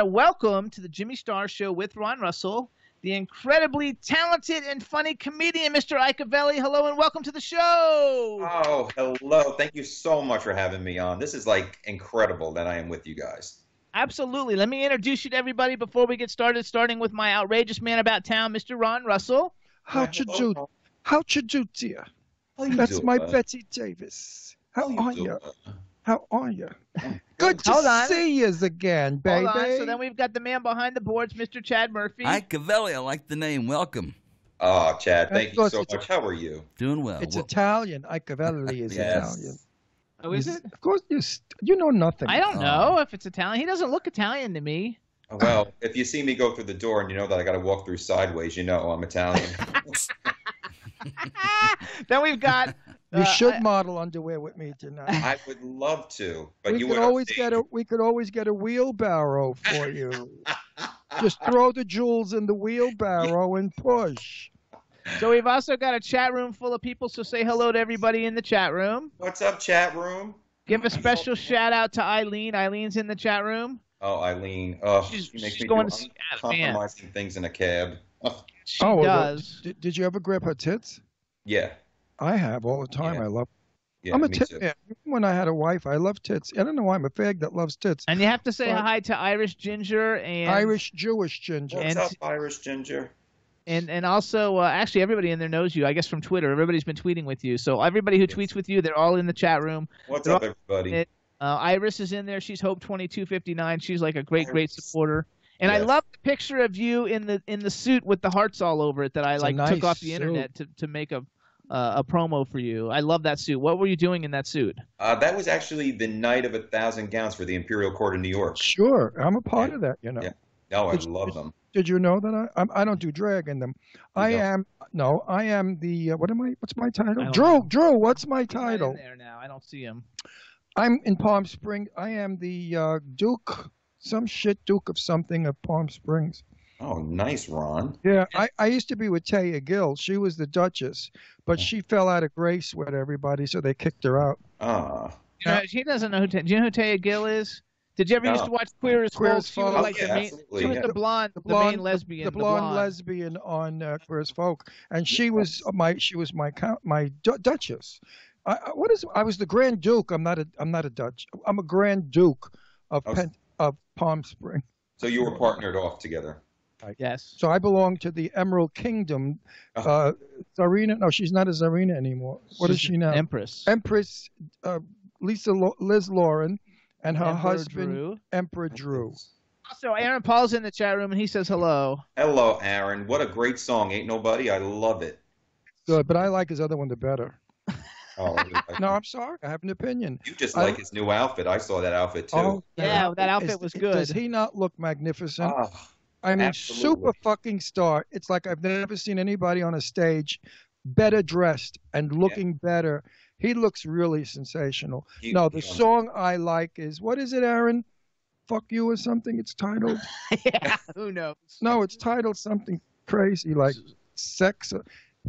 Welcome to the Jimmy Star Show with Ron Russell, the incredibly talented and funny comedian, Mr. Ike Avelli. Hello and welcome to the show. Oh, hello. Thank you so much for having me on. This is like incredible that I am with you guys. Absolutely. Let me introduce you to everybody before we get started, starting with my outrageous man about town, Mr. Ron Russell. How'd you do, dear? That's my Betsy Davis. How are you? How are you? Good to see you again, baby. Hold on. So then we've got the man behind the boards, Mr. Chad Murphy. Ike Avelli, I like the name. Welcome. Oh, Chad, thank you so much. How are you? Doing well. It's Italian. Ike Avelli is Italian. Oh, is it? Of course, you know nothing. I don't know if it's Italian. He doesn't look Italian to me. Well, if you see me go through the door and you know that I got to walk through sideways, you know I'm Italian. Then we've got... You should model underwear with me tonight. I would love to, but we could always get a wheelbarrow for you. Just throw the jewels in the wheelbarrow and push. So we've also got a chat room full of people, so say hello to everybody in the chat room. What's up, chat room? Give a special shout out to Eileen. Eileen's in the chat room. Oh, Eileen. Oh, she makes me going do compromising things in a cab. She does. Did you ever grab her tits? Yeah. I have all the time. Yeah. I love. Yeah, I'm a me tit too. man. Even when I had a wife, I love tits. I don't know why I'm a fag that loves tits. And you have to say hi to Irish Ginger and Irish Jewish Ginger. What's up, Irish Ginger? And also, actually, everybody in there knows you. I guess from Twitter, everybody's been tweeting with you. So everybody who tweets with you, they're all in the chat room. What's up, everybody? Iris is in there. She's Hope 2259. She's like a great supporter. And Yes. I love the picture of you in the suit with the hearts all over it that I took off the internet to make a promo for you. I love that suit. What were you doing in that suit? That was actually the night of 1,000 gowns for the Imperial Court in New York. Sure, I'm a part of that. You know. Yeah. No, I love them. Did you know that I don't do drag in them? I am the what am I? What's my title? Drew. What's my title? He's not in there now. I don't see him. I'm in Palm Springs. I am the Duke, some shit Duke of something of Palm Springs. Oh, nice, Ron. Yeah, I used to be with Taya Gill. She was the Duchess, but she fell out of grace with everybody, so they kicked her out. You know, he doesn't know do you know who Taya Gill is? Did you ever used to watch Queer as Folk? She was like absolutely. she was the blonde main lesbian. The blonde lesbian on Queer as Folk, and she was my Duchess. I was the Grand Duke. I'm not a Dutch. I'm a Grand Duke of Palm Springs. So you were partnered off together. Yes. So I belong to the Emerald Kingdom. Tsarina? No, she's not a Tsarina anymore. What is she now? Empress. Empress Liz Lauren and her Emperor husband, Drew. Emperor Drew. So Aaron Paul's in the chat room, and he says hello. Hello, Aaron. What a great song. Ain't Nobody. I love it. Good, but I like his other one the better. Oh, No, I'm sorry. I have an opinion. You just like his new outfit. I saw that outfit, too. Oh, Yeah, that outfit was good. Does he not look magnificent? Oh, I mean, absolutely. super fucking star. It's like I've never seen anybody on a stage better dressed and looking better. He looks really sensational. The song I like is, what is it, Aaron? Fuck You or something? It's titled? Yeah, who knows? No, it's titled something crazy like Sex.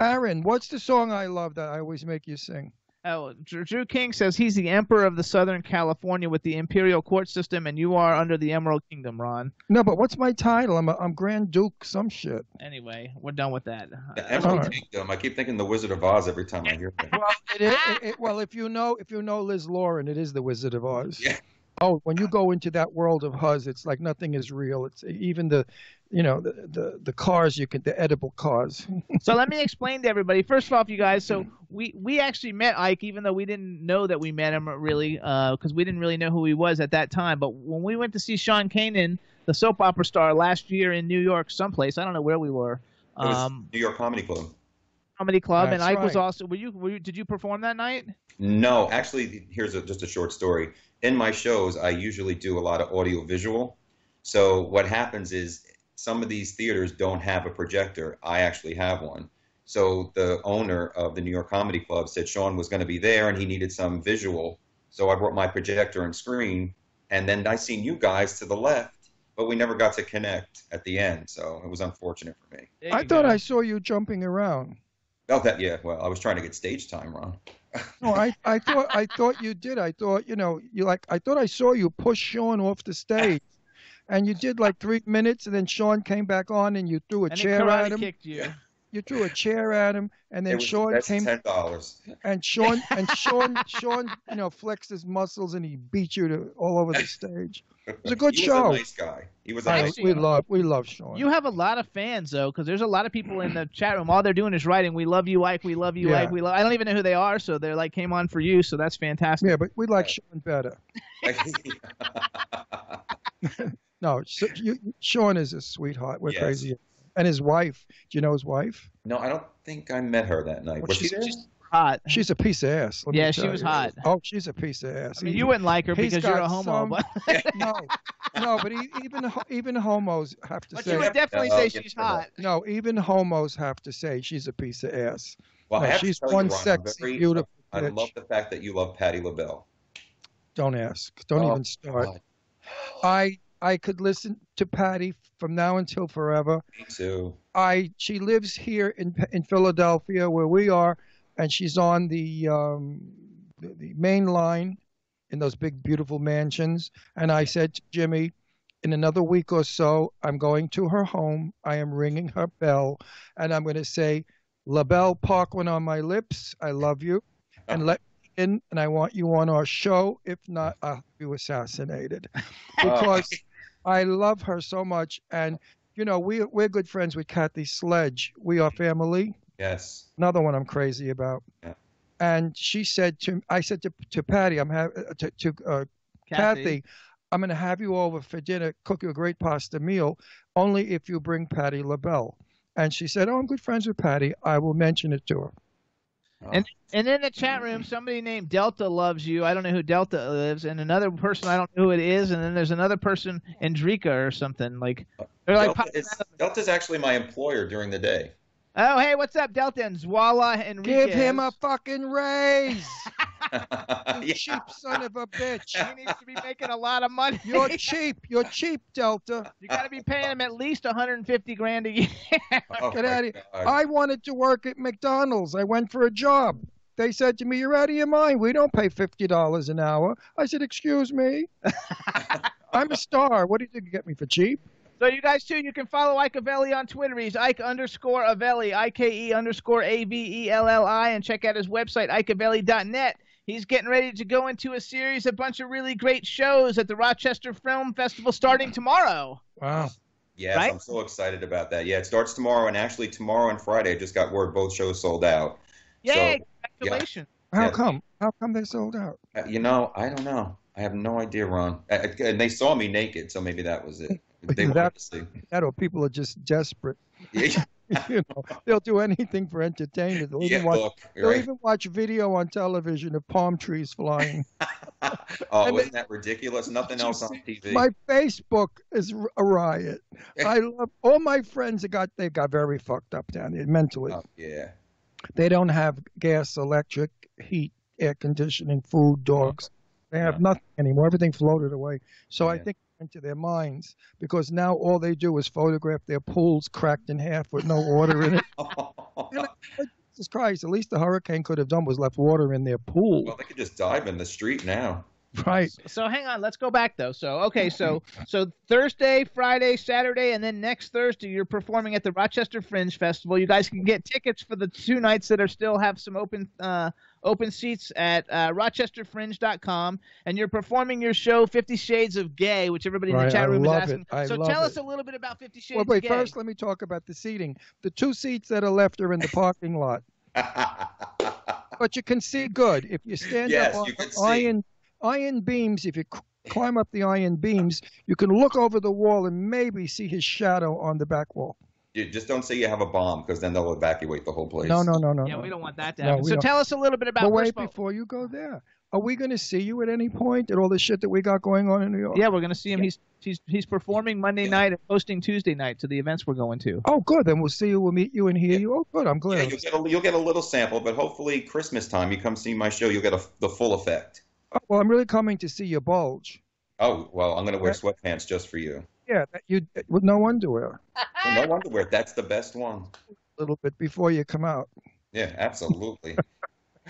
Aaron, what's the song I love that I always make you sing? Oh, Drew King says he's the emperor of the Southern California with the imperial court system, and you are under the Emerald Kingdom, Ron. No, but what's my title? I'm Grand Duke some shit. Anyway, we're done with that. The Emerald Kingdom. I keep thinking the Wizard of Oz every time I hear it. Well, if you know Liz Lauren, it is the Wizard of Oz. Yeah. Oh, when you go into that world of Huz, it's like nothing is real. It's even the cars the edible cars. So let me explain to everybody. First off, you guys, so we actually met Ike, even though we didn't know that we met him really, because we didn't really know who he was at that time. But when we went to see Sean Kanan, the soap opera star, last year in New York, someplace, I don't know where we were. It was New York Comedy Club. And Ike was also. Did you perform that night? No, actually, here's just a short story. In my shows, I usually do a lot of audio visual. So what happens is some of these theaters don't have a projector. I actually have one. So the owner of the New York Comedy Club said Sean was going to be there and he needed some visual. So I brought my projector and screen, and then I seen you guys to the left, but we never got to connect at the end. So it was unfortunate for me. I thought I saw you jumping around. Oh, well, I was trying to get stage time, Ron. No, I thought you did. I thought, I thought I saw you push Sean off the stage. And you did like 3 minutes, and then Sean came back on, and you threw a chair at him. Kicked you. You threw a chair at him, and then Sean came. $10. And Sean, flexed his muscles, and he beat you all over the stage. It was a good show. He was a nice guy. He was a nice guy. We love Sean. You have a lot of fans though, because there's a lot of people in the chat room. All they're doing is writing, "We love you, Ike. We love you, Ike. We love." I don't even know who they are, so they're like came on for you. So that's fantastic. Yeah, but we like Sean better. No, Sean is a sweetheart. We're crazy. And his wife. Do you know his wife? No, I don't think I met her that night. Was she there? She's hot. She's a piece of ass. Yeah, she was hot. Oh, she's a piece of ass. I mean, you wouldn't like her because you're a homo. But... no, but even homos have to say. But you would definitely say she's hot. No, even homos have to say she's a piece of ass. Well, no, she's one sexy, beautiful. I love the fact that you love Patti LaBelle. Don't ask. Don't even start. God. I could listen to Patti from now until forever. Me too. She lives here in Philadelphia where we are, and she's on the main line in those big beautiful mansions. And I said to Jimmy, in another week or so, I'm going to her home. I am ringing her bell, and I'm going to say, LaBelle Parkland on my lips. I love you, and let me in, and I want you on our show. If not, I'll have you assassinated, because I love her so much. And we're good friends with Kathy Sledge. We are family. Yes. Another one I'm crazy about. Yeah. And I said to Patty, Kathy, I'm going to have you over for dinner, cook you a great pasta meal, only if you bring Patti LaBelle. And she said, I'm good friends with Patty. I will mention it to her. And in the chat room, somebody named Delta loves you. I don't know who Delta lives, and another person I don't know who it is, and then there's another person, Andrika or something. Delta's actually my employer during the day. Oh, hey, what's up, Delta and Zwala Enriquez? Give him a fucking raise. You cheap son of a bitch. He needs to be making a lot of money. You're cheap. You're cheap, Delta. You got to be paying him at least $150,000 a year. Get out of here. I wanted to work at McDonald's. I went for a job. They said to me, you're out of your mind. We don't pay $50 an hour. I said, excuse me. I'm a star. What do you think you get me for cheap? So you guys, too, you can follow Ike Avelli on Twitter. He's Ike_Avelli, IKE_AVELLI, and check out his website, IkeAvelli.net. He's getting ready to go into a series, a bunch of really great shows at the Rochester Film Festival starting tomorrow. Wow. Yes, right? I'm so excited about that. Yeah, it starts tomorrow, and actually tomorrow and Friday, I just got word both shows sold out. Yay, congratulations. Yeah. How come? How come they sold out? I don't know. I have no idea, Ron. And they saw me naked, so maybe that was it. That or people are just desperate. They'll do anything for entertainment. They'll even watch video on television of palm trees flying. Isn't that ridiculous? Nothing else on TV. My Facebook is a riot. I love all my friends. They got very fucked up down there mentally. Oh, yeah. They don't have gas, electric, heat, air conditioning, food, dogs. They have nothing anymore. Everything floated away. So I think into their minds, because now all they do is photograph their pools cracked in half with no water in it. Jesus Christ, at least the hurricane could have done was left water in their pool. Well, they could just dive in the street now. Right. So hang on, let's go back though. So Thursday, Friday, Saturday, and then next Thursday you're performing at the Rochester Fringe Festival. You guys can get tickets for the 2 nights that are still have some open seats at rochesterfringe.com, and you're performing your show 50 Shades of Gay, which everybody in the chat room is asking. So tell us a little bit about 50 Shades of Gay. First let me talk about the seating. The 2 seats that are left are in the parking lot. But you can see good. If you stand up on iron beams, if you climb up the iron beams, you can look over the wall and maybe see his shadow on the back wall. You just don't say you have a bomb, because then they'll evacuate the whole place. No. Yeah, we don't want that to happen. So tell us a little bit about. But wait, before you go there, are we going to see you at any point at all the shit that we got going on in New York? Yeah, we're going to see him. He's performing Monday night and hosting Tuesday night to the events we're going to. Oh, good. Then we'll see you. We'll meet you and hear you. Oh, good. I'm glad. Yeah, you'll get a little sample, but hopefully Christmas time you come see my show, you'll get the full effect. Oh, well, I'm really coming to see your bulge. Oh, well, I'm going to wear sweatpants just for you. Yeah, with no underwear. No underwear. That's the best one. A little bit before you come out. Yeah, absolutely.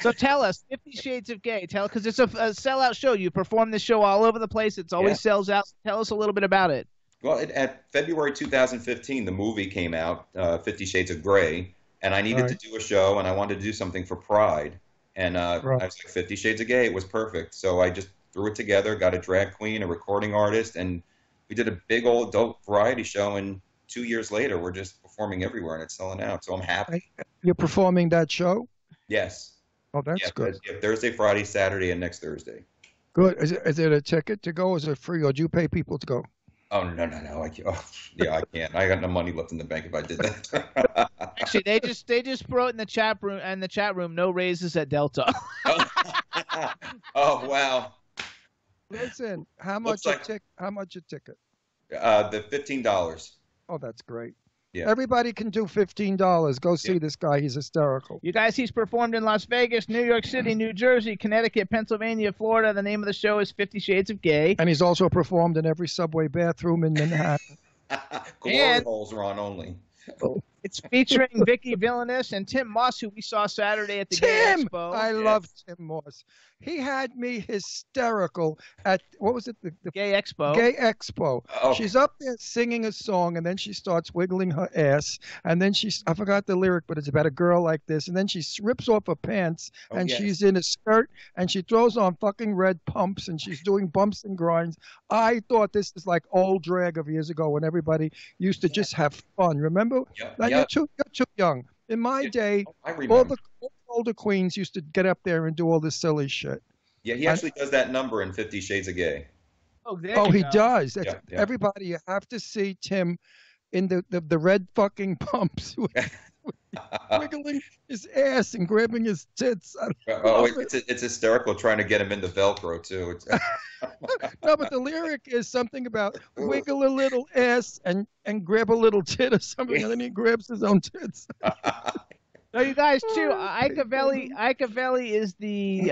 So tell us, 50 Shades of Gay. Tell, because it's a sellout show. You perform this show all over the place. It's always sells out. Tell us a little bit about it. Well, at February 2015, the movie came out, 50 Shades of Grey, and I needed to do a show, and I wanted to do something for Pride. And I was like, 50 Shades of Gay, it was perfect. So I just threw it together, got a drag queen, a recording artist, and we did a big old adult variety show. And 2 years later, we're just performing everywhere, and it's selling out. So I'm happy. You're performing that show? Yes. Oh, that's good. Yeah, Thursday, Friday, Saturday, and next Thursday. Good. Is it a ticket to go, or is it free, or do you pay people to go? Oh, no. I can't. I can't. I got no money left in the bank if I did that. Actually, they just wrote in the chat room, no raises at Delta. Oh, wow. Listen, how much a ticket? The $15. Oh, that's great. Yeah. Everybody can do $15. Go see this guy. He's hysterical. You guys, he's performed in Las Vegas, New York City, New Jersey, Connecticut, Pennsylvania, Florida. The name of the show is 50 Shades of Gay. And he's also performed in every subway bathroom in Manhattan. Glory holes are on only. It's featuring Vicky Villainous and Tim Moss, who we saw Saturday at the Gay Expo. I love Tim Moss. He had me hysterical at, what was it? The Gay Expo. Gay Expo. Oh. She's up there singing a song, and then she starts wiggling her ass, and then I forgot the lyric, but it's about a girl like this, and then she rips off her pants, and she's in a skirt, and she throws on fucking red pumps, and she's doing bumps and grinds. I thought this is like old drag of years ago when everybody used to just have fun. Remember? You're too young. In my day, all the older queens used to get up there and do all this silly shit. Yeah, he actually does that number in 50 Shades of Gay. He does. Yeah. Everybody, you have to see Tim in the red fucking pumps, wiggling his ass and grabbing his tits. It's hysterical trying to get him into Velcro too. No, but the lyric is something about wiggle a little ass and grab a little tit or something, and then he grabs his own tits. So you guys too, Ike Avelli is the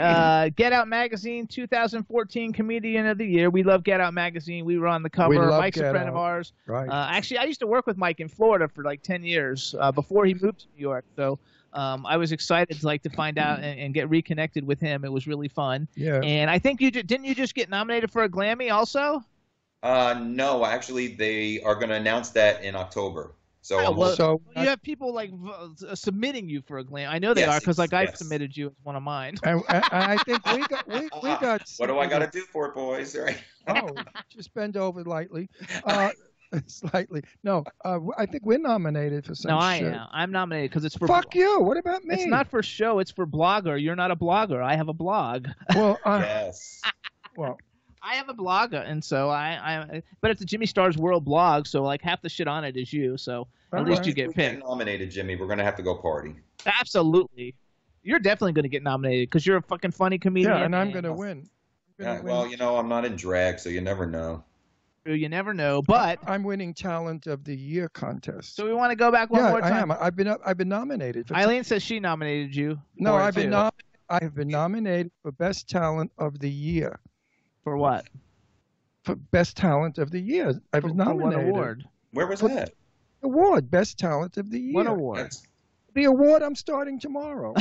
Get Out Magazine 2014 Comedian of the Year. We love Get Out Magazine. We were on the cover. Mike's a friend of ours. Right. Actually, I used to work with Mike in Florida for like 10 years before he moved to New York. So I was excited to find out and get reconnected with him. It was really fun. Yeah. And I think didn't you just get nominated for a Glammy also? No, actually, they are going to announce that in October. So, you have people submitting you for a Glam. I know they are because I submitted you as one of mine. And I think we got. What do I got to do for it, boys? Right? Oh, just bend over lightly. Slightly. No, I think we're nominated for some shit. No, I'm nominated because it's for. Fuck you. What about me? It's not for show. It's for blogger. You're not a blogger. I have a blog. Well, yes. Well. I have a blog, and so but it's a Jimmy Star's World blog, so half the shit on it is you, so at least you get picked. Get nominated, Jimmy. We're going to have to go party. Absolutely. You're definitely going to get nominated because you're a fucking funny comedian. Yeah, and I'm going to win. Well, I'm not in drag, so you never know. You never know, but I'm winning Talent of the Year contest. So we want to go back one more time. I am. I've been nominated. Eileen says she nominated you. No, I have been nominated for Best Talent of the Year. For what? For Best Talent of the Year. I was nominated. For what award? Where was that? Award, Best Talent of the Year. What award? The award I'm starting tomorrow.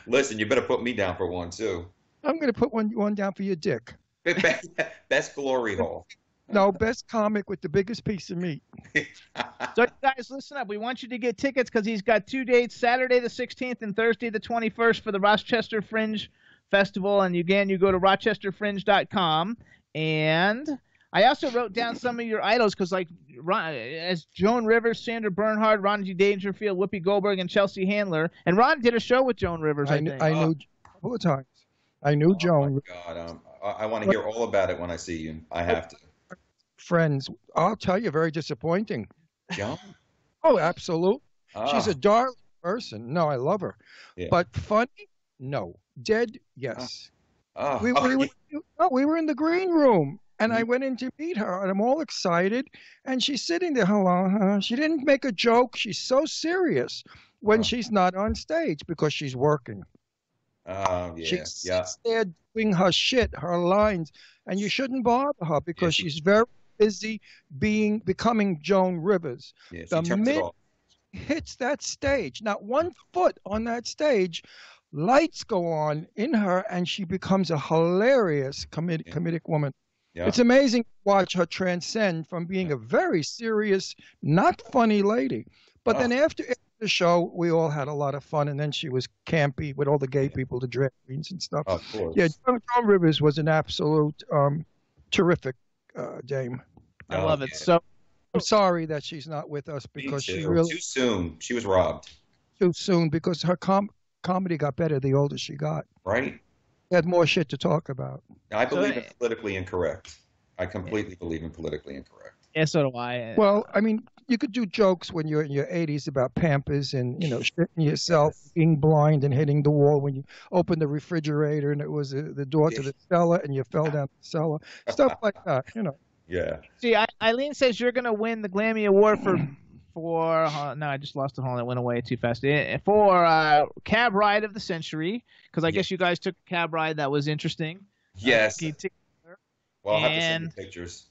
Listen, you better put me down for one too. I'm going to put one down for your dick. Best glory hole. No, best comic with the biggest piece of meat. So, guys, listen up. We want you to get tickets because he's got 2 dates, Saturday the 16th and Thursday the 21st for the Rochester Fringe Festival. And again, you go to rochesterfringe.com. And I also wrote down some of your idols because, as Joan Rivers, Sandra Bernhard, Ronnie Dangerfield, Whoopi Goldberg, and Chelsea Handler. And Ron did a show with Joan Rivers, I think. I knew a couple of times. I knew Joan. Oh, my God. I want to hear all about it when I see you. I have to. Friends, I'll tell you, very disappointing. Joan? Oh, absolutely. She's a darling person. No, I love her. Yeah. But funny? No. Dead? Yes. We were in the green room, and I went in to meet her, and I'm all excited, and she's sitting there. Hello. She didn't make a joke. She's so serious when she's not on stage because she's working. She sits there doing her shit, her lines, and you shouldn't bother her because she's very busy becoming Joan Rivers. Yeah, she turns it off. hits that stage, not 1 foot on that stage, lights go on in her, and she becomes a hilarious comedic woman. Yeah. It's amazing to watch her transcend from being a very serious, not funny lady. But then after the show, we all had a lot of fun, and then she was campy with all the gay people, the drag queens and stuff. Of course. Yeah, Joan Rivers was an absolute terrific dame. I love it. So I'm sorry that she's not with us because she really too soon. She was robbed. Too soon because her comedy got better the older she got. Right. She had more shit to talk about. I believe in politically incorrect. I completely believe in politically incorrect. Yeah, so do I. Well, I mean, you could do jokes when you're in your 80s about Pampers and, shitting yourself, being blind and hitting the wall when you opened the refrigerator and it was the door to the cellar and you fell down the cellar. Stuff like that, Yeah. See, Eileen says you're going to win the Glammy Award for no, I just lost the horn. It went away too fast. For Cab Ride of the Century, because I guess you guys took a cab ride that was interesting. Yes. Well, I'll have to send you pictures.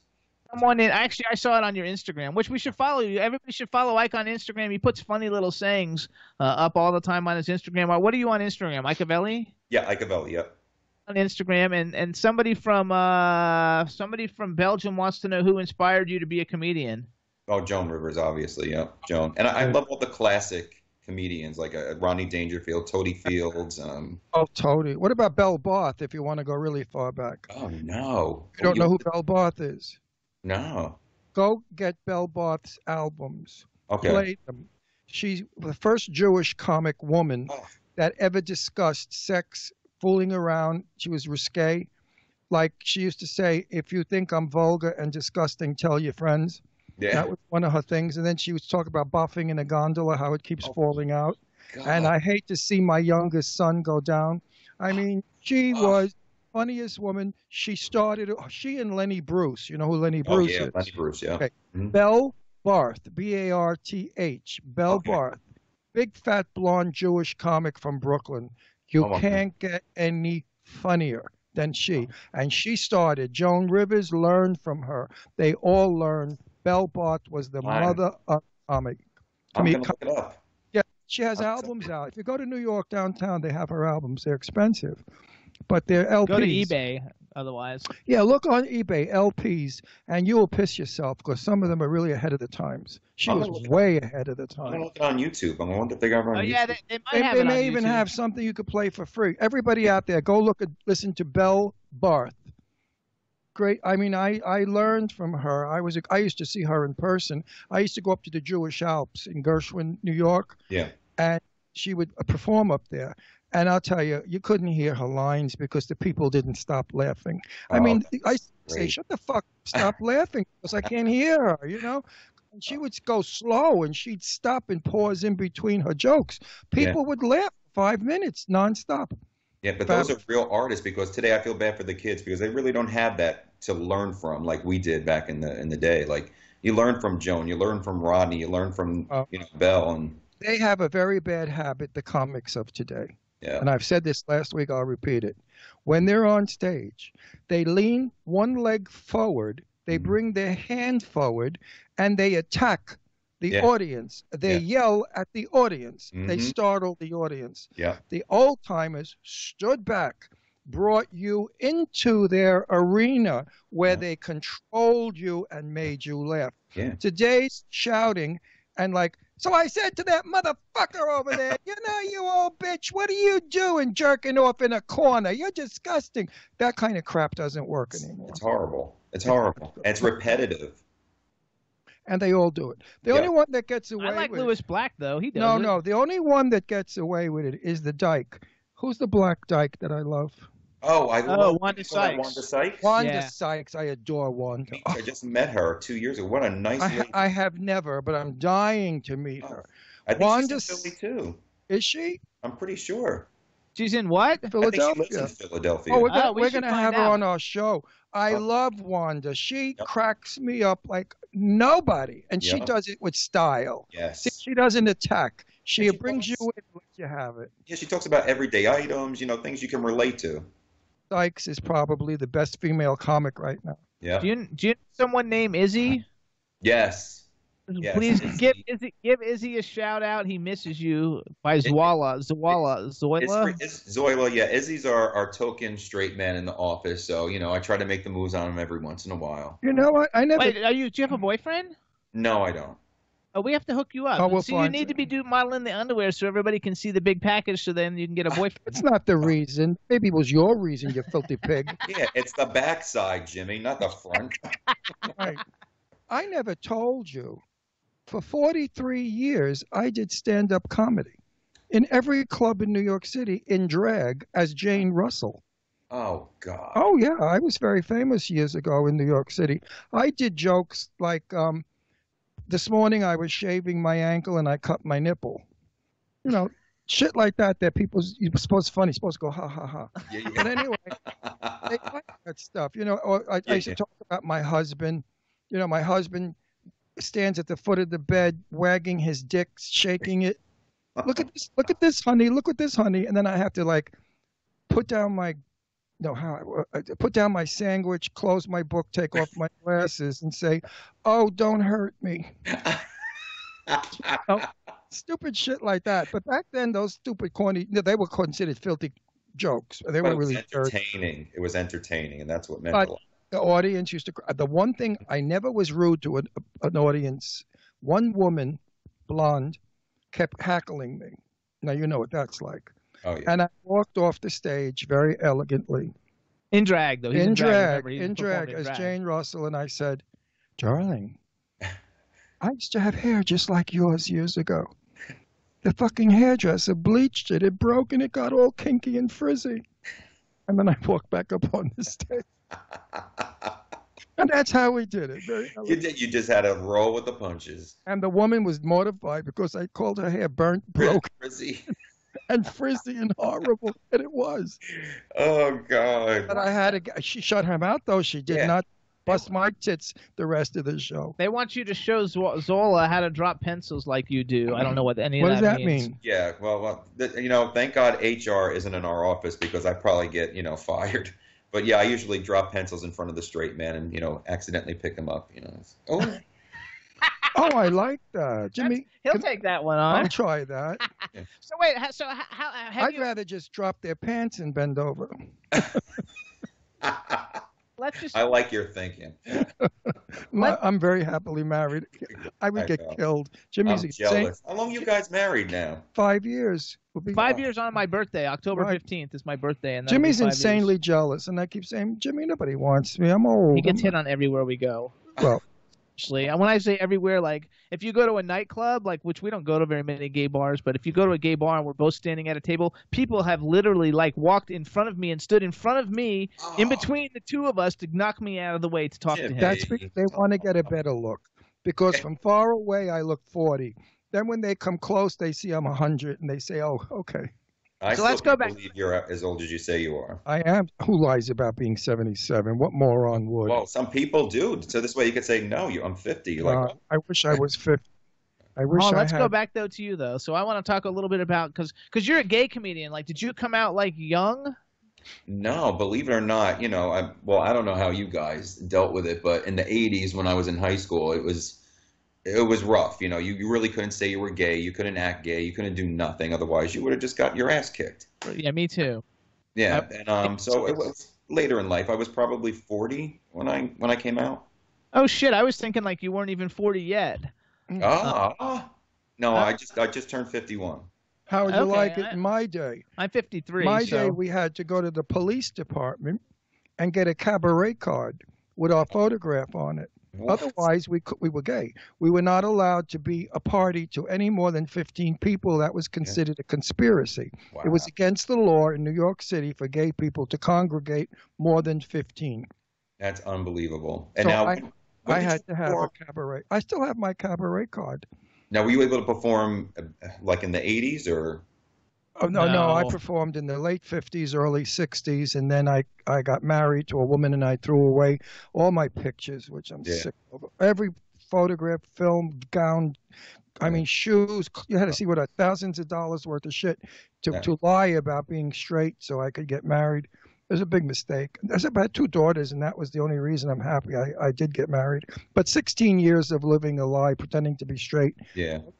Someone actually, I saw it on your Instagram, which we should follow you. Everybody should follow Ike on Instagram. He puts funny little sayings up all the time on his Instagram. What are you on Instagram? Ike Avelli? Yeah, Ike Avelli, yep. On Instagram, and somebody from Belgium wants to know who inspired you to be a comedian. Oh, Joan Rivers, obviously, yeah, Joan. And I love all the classic comedians like Rodney Dangerfield, Toady Fields. Oh, Toady. What about Belle Barth? If you want to go really far back. Oh no. You don't know who Belle Barth is? No. Go get Belle Barth's albums. Okay. Play them. She's the first Jewish comic woman that ever discussed sex, fooling around. She was risque. Like she used to say, if you think I'm vulgar and disgusting, tell your friends. Yeah. That was one of her things. And then she would talk about buffing in a gondola, how it keeps falling out. God. And I hate to see my youngest son go down. I mean, she was funniest woman. She and Lenny Bruce. You know who Lenny Bruce is? Lenny Bruce, yeah. Okay. Mm-hmm. Belle Barth, Barth. Belle Barth. Big fat blonde Jewish comic from Brooklyn. You can't get any funnier than she. And she started. Joan Rivers learned from her. They all learned. Belle Barth was the mother of comic. I'm going to look it up. Yeah, she has albums out. If you go to New York downtown, they have her albums. They're expensive, but they're LPs. Go to eBay, otherwise. Yeah, look on eBay, LPs, and you will piss yourself because some of them are really ahead of the times. She was way ahead of the time. I'm going to look it on YouTube. I'm going to figure out on YouTube. Yeah, they may even have something you could play for free. Everybody out there, go listen to Belle Barth. Great. I mean, I learned from her. I used to see her in person. I used to go up to the Jewish Alps in Gershwin, New York. Yeah. And she would perform up there. And I'll tell you, you couldn't hear her lines because the people didn't stop laughing. I mean, I say, shut the fuck, stop laughing because I can't hear her, And she would go slow and she'd stop and pause in between her jokes. People would laugh 5 minutes nonstop. Yeah, but those are real artists because today I feel bad for the kids because they really don't have that to learn from like we did back in the day. Like you learn from Joan, you learn from Rodney, you learn from Belle, and they have a very bad habit, the comics of today. Yeah. And I've said this last week, I'll repeat it. When they're on stage, they lean one leg forward, they bring their hand forward, and they attack the audience. They yell at the audience. They startle the audience. Yeah. The old timers stood back, brought you into their arena where they controlled you and made you laugh. Yeah. Today's shouting and like, so I said to that motherfucker over there, you old bitch, what are you doing jerking off in a corner? You're disgusting. That kind of crap doesn't work anymore. It's horrible. It's horrible. And it's repetitive. And they all do it. The only one that gets away with it. I like Lewis Black, though. He does No. The only one that gets away with it is the dyke. Who's the black dyke that I love? Oh, I love Wanda Sykes. Wanda Sykes? Wanda Sykes. I adore Wanda. I just met her 2 years ago. What a nice lady. I have never, but I'm dying to meet her. I think Wanda, she's in Philly, too. Is she? I'm pretty sure. She's in what? Philadelphia. I think she lives in Philadelphia. Oh, we're going to have her on our show. I love Wanda. She cracks me up like nobody, and she does it with style. Yes. She doesn't attack. She brings you in and lets you have it. Yeah, she talks about everyday items, things you can relate to. Sykes is probably the best female comic right now. Yeah. Do you know someone named Izzy? Yes. Yes, Please Izzy. give Izzy a shout out. He misses you by It, Zoila. it's Zoila, yeah. Izzy's our token straight man in the office, so I try to make the moves on him every once in a while. You know what? I never. Wait, do you have a boyfriend? No, I don't. Oh, we have to hook you up. Oh, we'll See, you find need to some. be modeling the underwear so everybody can see the big package, so then you can get a boyfriend. It's not the reason. Maybe it was your reason, you filthy pig. Yeah, it's the backside, Jimmy, not the front. Right. I never told you. For 43 years, I did stand-up comedy in every club in New York City in drag as Jane Russell. Oh God. Oh, yeah. I was very famous years ago in New York City. I did jokes like this morning I was shaving my ankle and I cut my nipple. You know, shit like that you're supposed to go, ha, ha, ha. Yeah, But anyway, they like that stuff. Or I used to talk about my husband. My husband stands at the foot of the bed, wagging his dick, shaking it. Look at this, honey. Look at this, honey. And then I have to put down my, put down my sandwich, close my book, take off my glasses, and say, "Oh, don't hurt me." Stupid shit like that. But back then, those stupid, corny, they were considered filthy jokes. They But were it was really entertaining. It was entertaining, and that's what meant But a lot. the audience used to. The one thing I never was rude to an audience. One woman, blonde, kept hackling me. Now you know what that's like. Oh yeah. And I walked off the stage very elegantly. In drag, though. He's In drag, remember, he's in drag, performing as drag. Jane Russell, and I said, "Darling, I used to have hair just like yours years ago. The fucking hairdresser bleached it. It broke and it got all kinky and frizzy." And then I walked back up on the stage. And that's how we did it. Very elegant. You just had to roll with the punches. And the woman was mortified because I called her hair burnt, broke, Frizzy. and frizzy and horrible. And it was. Oh God. But I had to. She shut her mouth, though. She did not bust my tits the rest of the show. They want you to show Zola how to drop pencils like you do. I don't know what any What of does that means. mean? Yeah. Well, thank God HR isn't in our office because I probably get fired. But yeah, I usually drop pencils in front of the straight man and accidentally pick them up. Oh. Oh, I like that, Jimmy. He'll take that one on. I'll try that. So wait, so how have I'd rather just drop their pants and bend over. let's just I like your thinking. I'm very happily married. I would get killed. Jimmy's I'm jealous. How long you guys married now? 5 years. Will be 5 years on my birthday. October Right. 15th is my birthday, and that'll be Jimmy's 5 years. insanely jealous, and I keep saying, "Jimmy, nobody wants me. I'm old." He gets hit on everywhere we go. Well, Actually, and when I say everywhere, like if you go to a nightclub, which we don't go to very many gay bars, but if you go to a gay bar and we're both standing at a table, people have literally walked in front of me and stood in front of me in between the two of us to knock me out of the way to talk to him. that's because they want to get a better look. Because from far away, I look 40. Then when they come close, they see I'm 100, and they say, "Oh, okay." So let's go back. Believe you're as old as you say you are. I am. Who lies about being 77? What moron would? Well, some people do. So this way you could say, "No, I'm 50." You're like, I wish I was 50. I wish I let's had. go back though to you though. So I want to talk a little bit about because you're a gay comedian. Did you come out young? No, believe it or not, I don't know how you guys dealt with it, but in the 80s when I was in high school, it was rough. You really couldn't say you were gay. You couldn't act gay. You couldn't do nothing. Otherwise, you would have just got your ass kicked. Yeah, me too. Yeah, and so it was later in life. I was probably 40 when I came out. Oh shit! I was thinking you weren't even 40 yet. No, I just turned 51. How would you Okay, like it in my day? I'm 53. My so. day, we had to go to the police department and get a cabaret card with our photograph on it. What? Otherwise, we were gay. We were not allowed to be a party to any more than 15 people. That was considered a conspiracy. Wow. It was against the law in New York City for gay people to congregate more than 15. That's unbelievable. And So now, I had to have a cabaret. I still have my cabaret card. Now, were you able to perform in the 80s or? Oh, no, I No. performed in the late 50s, early 60s, and then I got married to a woman and I threw away all my pictures, which I'm sick of. Every photograph, film, gown, shoes. You had to see what thousands of dollars worth of shit to lie about being straight so I could get married. It was a big mistake. I had 2 daughters, and that was the only reason I'm happy I did get married. But 16 years of living a lie, pretending to be straight,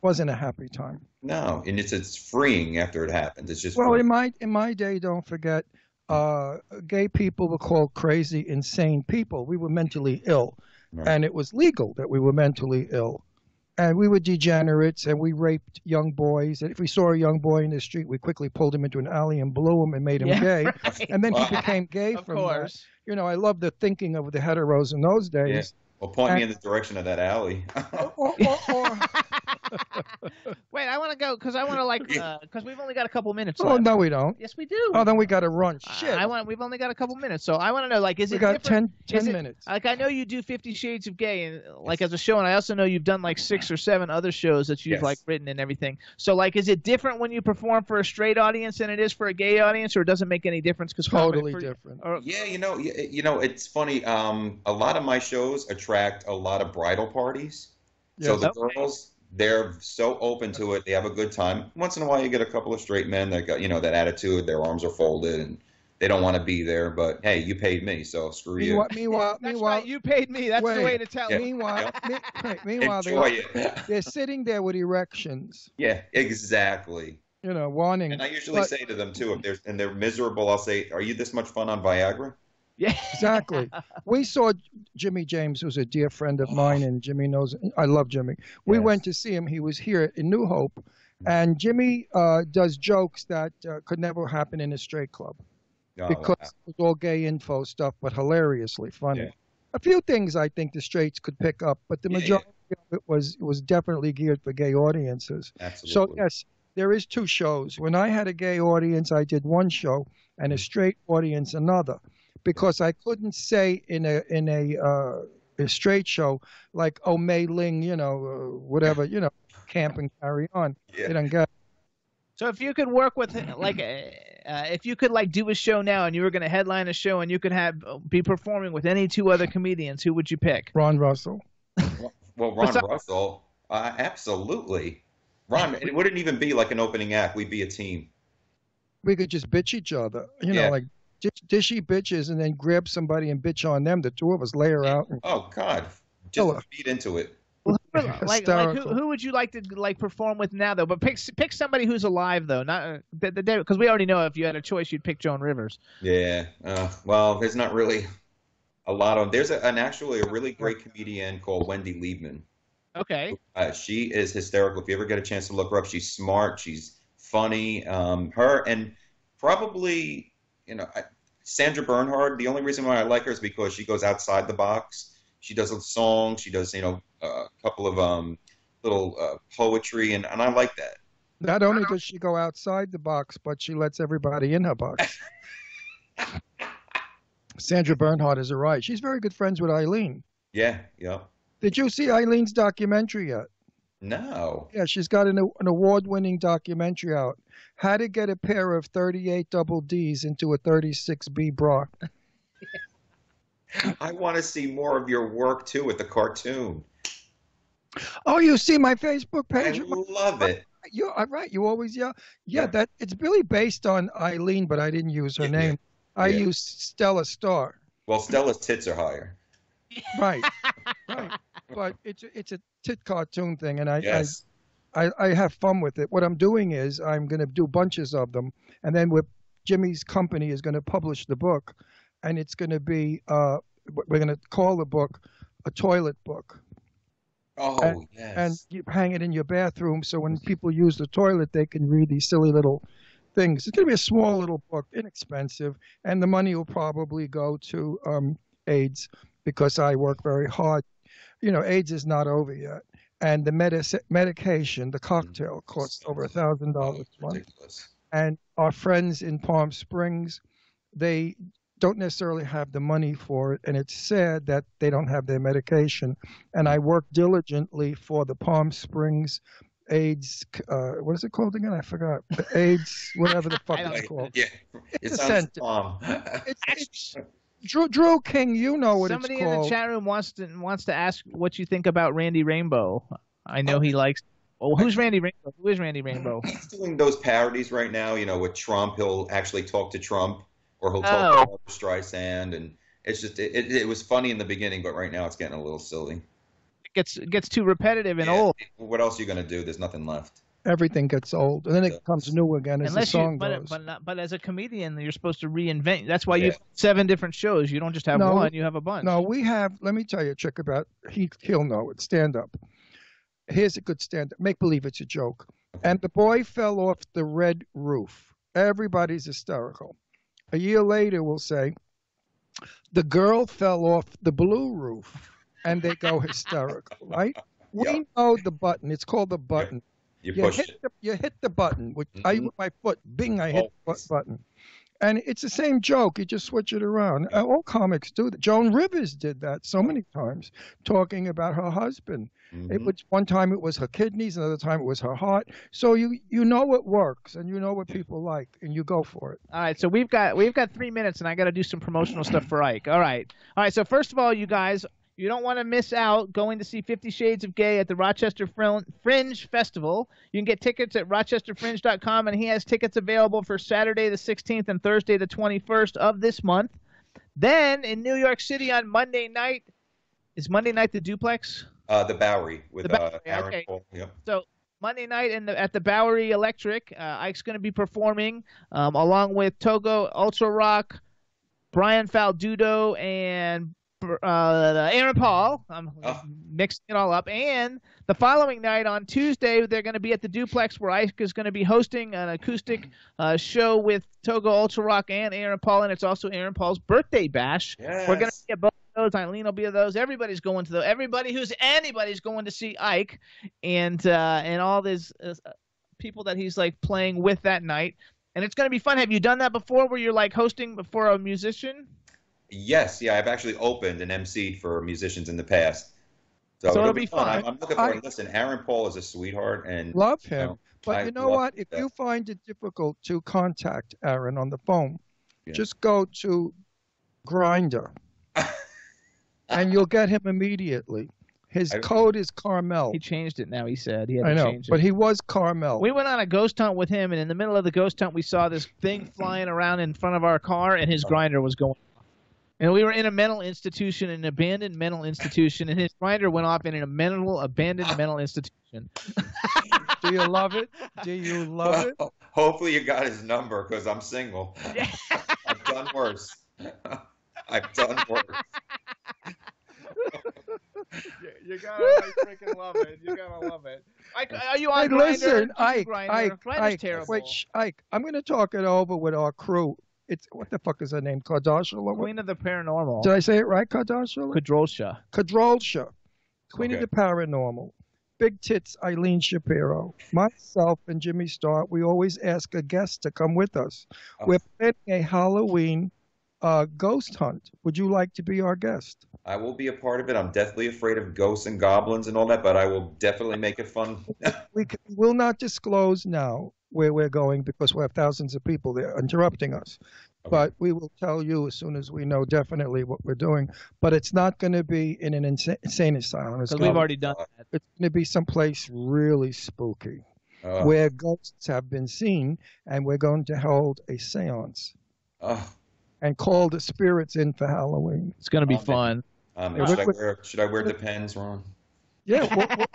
wasn't a happy time. No, and it's freeing after it happens. It's just well, freeing. in my day, don't forget, gay people were called crazy, insane people. We were mentally ill, and it was legal that we were mentally ill. And we were degenerates, and we raped young boys. And if we saw a young boy in the street, we quickly pulled him into an alley and blew him and made him gay. Right. And then he became gay of from course. that. You know, I love the thinking of the heteros in those days. Yeah. Well, point me in the direction of that alley. Wait, I want to go because I want to because we've only got a couple minutes. Oh, left. no, we don't. Yes, we do. Oh, then we got to run. Shit. We've only got a couple minutes, so I want to know, is we it got different? 10 minutes. Like, I know you do 50 Shades of Gay, and as a show, and I also know you've done 6 or 7 other shows that you've written and everything. So, is it different when you perform for a straight audience than it is for a gay audience, or it doesn't make any difference? Because totally different. Yeah, it's funny. A lot of my shows attract a lot of bridal parties. So the girls, they're so open to it. They have a good time. Once in a while, you get a couple of straight men that got, that attitude. Their arms are folded and they don't want to be there. But hey, you paid me, so screw you. Meanwhile, right, you paid me. That's the way to tell it. Meanwhile, they're sitting there with erections. Yeah, exactly. Wanting. And I usually say to them too, if they're miserable, I'll say, "Are you this much fun on Viagra?" Yeah, exactly. We saw Jimmy James, who's a dear friend of mine, and Jimmy knows I love Jimmy. We went to see him. He was here in New Hope, and Jimmy does jokes that could never happen in a straight club because it was all gay info stuff, but hilariously funny. Yeah. A few things I think the straights could pick up, but the majority of it was definitely geared for gay audiences. Absolutely. So yes, there is 2 shows. When I had a gay audience, I did one show, and a straight audience another. Because I couldn't say in a straight show Mei Ling, whatever, camp and carry on. Yeah. You don't get. So if you could work with if you could do a show now and you were going to headline a show and you could be performing with any 2 other comedians, who would you pick? Ron Russell. Well, Ron Russell, absolutely. Ron, it wouldn't even be like an opening act. We'd be a team. We could just bitch each other, dishy bitches, and then grab somebody and bitch on them. The 2 of us lay her out. Oh God, just feed into it. Who would you like to perform with now though? But pick somebody who's alive though, not because we already know if you had a choice you'd pick Joan Rivers. Yeah. Well, there's not really a lot of. There's actually a really great comedian called Wendy Liebman. Okay. She is hysterical. If you ever get a chance to look her up, she's smart. She's funny. Her and probably. Sandra Bernhard, the only reason why I like her is because she goes outside the box. She does a song. She does, a couple of little poetry, and I like that. Not only does she go outside the box, but she lets everybody in her box. Sandra Bernhard is right. She's very good friends with Eileen. Yeah. Did you see Eileen's documentary yet? No. Yeah, she's got an award-winning documentary out. How to get a pair of 38 double Ds into a 36B bra. I want to see more of your work too with the cartoon. Oh, you see my Facebook page? I love it. You're right. You always yell. Yeah, that it's really based on Eileen, but I didn't use her name. I used Stella Star. Well, Stella's tits are higher. Right. But it's a tit cartoon thing, and I have fun with it. What I'm doing is I'm going to do bunches of them, and then Jimmy's company is going to publish the book, and it's going to be we're going to call the book a toilet book. Oh, yes. And you hang it in your bathroom so when people use the toilet, they can read these silly little things. It's going to be a small little book, inexpensive, and the money will probably go to AIDS because I work very hard. AIDS is not over yet. And the medication, the cocktail, costs over $1,000 a month. And our friends in Palm Springs, they don't necessarily have the money for it, and it's sad that they don't have their medication. And I work diligently for the Palm Springs AIDS, what is it called again? I forgot. The AIDS, whatever the fuck it's called. Yeah, it's a center. It's Drew King, you know what Somebody it's called. Somebody in the chat room wants to ask what you think about Randy Rainbow. I know he likes. Oh, who's Randy Rainbow? Who is Randy Rainbow? He's doing those parodies right now. With Trump, he'll actually talk to Trump. or he'll talk about Barbra Streisand, and it's just it was funny in the beginning, but right now it's getting a little silly. It gets too repetitive and old. What else are you gonna do? There's nothing left. Everything gets old, and then it becomes new again as the song goes. But as a comedian, you're supposed to reinvent. That's why you have 7 different shows. You don't just have one; you have a bunch. No, we have. Let me tell you a trick about. He'll know it. Stand up. Here's a good stand up. Make believe it's a joke. And the boy fell off the red roof. Everybody's hysterical. A year later, we'll say, the girl fell off the blue roof, and they go hysterical, right? We know the button. It's called the button. You push it. You hit the button. Which I with my foot. Bing! I hit the button. And it's the same joke. You just switch it around. All comics do that. Joan Rivers did that so many times, talking about her husband. It was one time it was her kidneys, another time it was her heart. So you know it works, and you know what people like, and you go for it. All right. So we've got 3 minutes, and I got to do some promotional stuff for Ike. All right. So first of all, you guys. You don't want to miss out going to see 50 Shades of Gay at the Rochester Fringe Festival. You can get tickets at rochesterfringe.com, and he has tickets available for Saturday the 16th and Thursday the 21st of this month. Then in New York City on Monday night, is Monday night the Duplex? The Bowery with Aaron Paul. Yep. So Monday night at the Bowery Electric, Ike's going to be performing along with Togo Ultra Rock, Brian Faldudo, and Aaron Paul. I'm mixing it all up. And the following night on Tuesday, they're going to be at the Duplex, where Ike is going to be hosting an acoustic show with Togo Ultra Rock and Aaron Paul, and it's also Aaron Paul's birthday bash. Yes. We're going to be at both of those. Eileen will be at those. Everybody's going to those. Anybody's going to see Ike, and all these people that he's like playing with that night. And it's going to be fun. Have you done that before, where you're like hosting before a musician? Yes, I've actually opened and emceed for musicians in the past. So it'll be fun. I'm looking forward. Listen, Aaron Paul is a sweetheart, and love him. But you know what? If you find it difficult to contact Aaron on the phone, just go to Grindr, and you'll get him immediately. His code is Carmel. He changed it now, he said. He had to change it. But he was Carmel. We went on a ghost hunt with him, and in the middle of the ghost hunt, we saw this thing flying around in front of our car, and his Grindr was going off. And we were in a mental institution, an abandoned mental institution, and his Grindr went off in an abandoned mental institution. Do you love it? Do you love it? Hopefully you got his number, because I'm single. Yeah. I've done worse. I've done worse. You gotta freaking love it. You gotta love it. Are you on Grindr? Listen, Ike, Grindr's terrible. Wait, Ike, I'm going to talk it over with our crew. It's what the fuck is her name? Kardashian? Queen of the Paranormal. Did I say it right, Kardashian? Kadrolsha. Queen of the Paranormal. Big Tits Eileen Shapiro. Myself and Jimmy Starr, we always ask a guest to come with us. We're planning a Halloween ghost hunt. Would you like to be our guest? I will be a part of it. I'm deathly afraid of ghosts and goblins and all that, but I will definitely make it fun. We will not disclose now where we're going, because we have thousands of people there interrupting us. Okay. But we will tell you as soon as we know definitely what we're doing. But it's not going to be in an insane asylum. Because we've already done that. It's going to be someplace really spooky where ghosts have been seen, and we're going to hold a seance and call the spirits in for Halloween. It's going to be fun. Should I wear Depends, Ron? Yeah,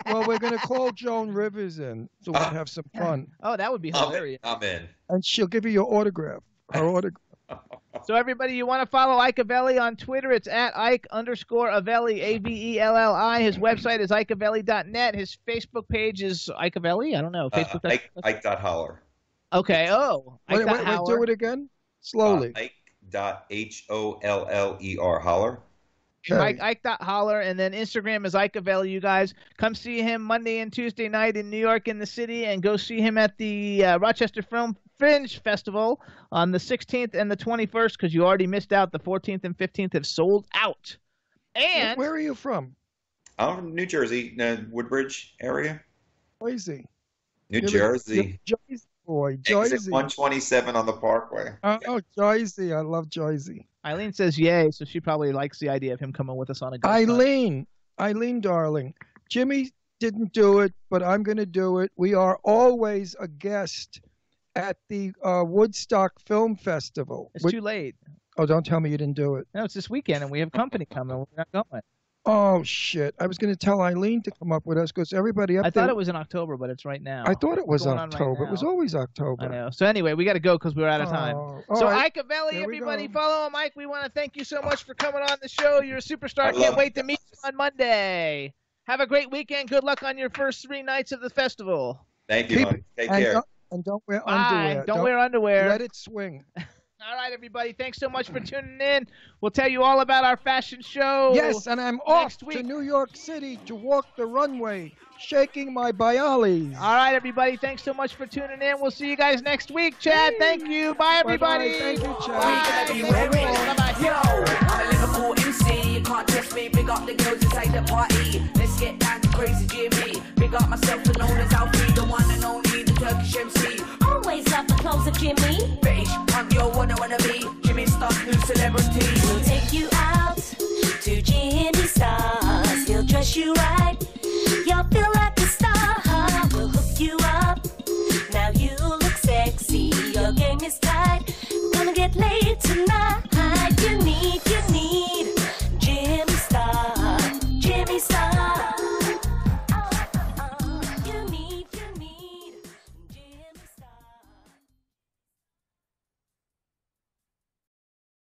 well, we're going to call Joan Rivers in so we can have some fun. Oh, that would be hilarious. I'm in. And she'll give you your autograph, her autograph. So everybody, you want to follow Ike Avelli on Twitter? It's at Ike_Avelli, Avelli. His website is ikeavelli.net. His Facebook page is Ike Avelli. I don't know. Facebook. Ike.Holler. Okay. Oh. Wait, do it again. Slowly. Ike.Holler. Holler. Okay. Ike.Holler, and then Instagram is Ike Avelli. You guys come see him Monday and Tuesday night in New York in the city, and go see him at the Rochester Fringe Festival on the 16th and the 21st, because you already missed out. The 14th and 15th have sold out. And where are you from? I'm from New Jersey, Woodbridge area. Jersey. New Jersey. Jersey boy, Jersey. Exit 127 on the Parkway. Oh, Jersey. I love Jersey. Eileen says yay, so she probably likes the idea of him coming with us on a ghost hunt. Eileen, darling. Jimmy didn't do it, but I'm going to do it. We are always a guest at the Woodstock Film Festival. It's too late. Oh, don't tell me you didn't do it. No, it's this weekend, and we have company coming. We're not going. Oh, shit. I was going to tell Eileen to come up with us because everybody up there. I thought it was in October, but it's right now. I thought it was It's going on October. right It was now. always October. I know. So anyway, we got to go because we're out of time. All So right. Ike Avelli, Here we everybody, go. follow him. Ike, we want to thank you so much for coming on the show. You're a superstar. I Can't love wait it. to meet you on Monday. Have a great weekend. Good luck on your first 3 nights of the festival. Thank you, honey. Take care. And don't wear Bye. underwear. Don't wear underwear. Let it swing. All right, everybody. Thanks so much for tuning in. We'll tell you all about our fashion show. Yes, and I'm off next week. to New York City to walk the runway, shaking my bialis. All right, everybody. Thanks so much for tuning in. We'll see you guys next week. Chad, thank you. Bye, everybody. Bye-bye. Thank you, Chad. Bye. Yo, I'm a Liverpool MC. You can't test me. Big up the girls inside the party. Let's get down to crazy Jimmy. Big up myself and known as Alfie, the one and only, the Turkish MC. Always love the clothes of Jimmy. British punk, yo, what I wanna be. Jimmy Star's new celebrity. We'll take you out to Jimmy Stars. He'll dress you right. You'll feel like a star. We'll hook you up. Now you look sexy. Your game is tight. Gonna get laid tonight.